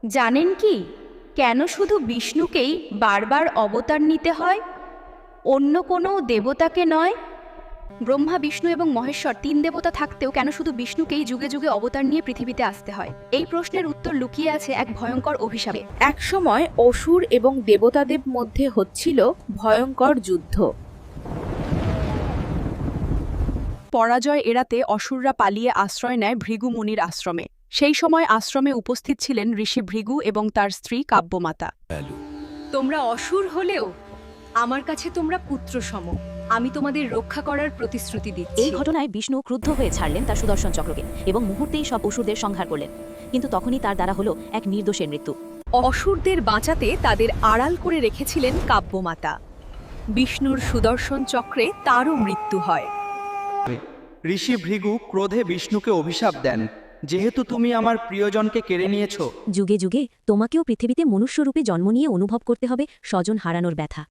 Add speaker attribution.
Speaker 1: জানেন কি কেন শুধু বিষ্ণুকেই বারবার অবতার নিতে হয়, অন্য কোনো দেবতাকে নয়? ব্রহ্মা, বিষ্ণু এবং মহেশ্বর তিন দেবতা থাকতেও কেন শুধু বিষ্ণুকেই যুগে যুগে অবতার নিয়ে পৃথিবীতে আসতে হয়? এই প্রশ্নের উত্তর লুকিয়ে আছে এক ভয়ঙ্কর অভিশাপে।
Speaker 2: একসময় অসুর এবং দেবতাদের মধ্যে হচ্ছিল ভয়ঙ্কর যুদ্ধ।
Speaker 3: পরাজয় এড়াতে অসুররা পালিয়ে আশ্রয় নেয় ভৃগু মুনির আশ্রমে। সেই সময় আশ্রমে উপস্থিত ছিলেন ঋষি ভৃগু এবং তার স্ত্রী কাব্যমাতা।
Speaker 1: তোমরা অসুর হলেও আমার কাছে তোমরা পুত্র সম। আমি তোমাদের রক্ষা করার প্রতিশ্রুতি দিচ্ছি।
Speaker 4: এই ঘটনায় বিষ্ণু ক্রুদ্ধ হয়ে ছাড়লেন তার সুদর্শন চক্রকে এবং মুহূর্তেই সব অসুরদের সংহার করলেন। কিন্তু তখনই তার দ্বারা হলো এক নির্দোষের মৃত্যু।
Speaker 3: অসুরদের বাঁচাতে তাদের আড়াল করে রেখেছিলেন কাব্যমাতা। বিষ্ণুর সুদর্শন চক্রে তারও মৃত্যু হয়।
Speaker 5: ঋষি ভৃগু ক্রোধে বিষ্ণুকে অভিশাপ দেন, যেহেতু তুমি আমার প্রিয়জনকে কেড়ে নিয়েছো,
Speaker 4: যুগে যুগে তোমাকেও পৃথিবীতে মনুষ্যরূপে জন্ম নিয়ে অনুভব করতে হবে স্বজন হারানোর ব্যথা।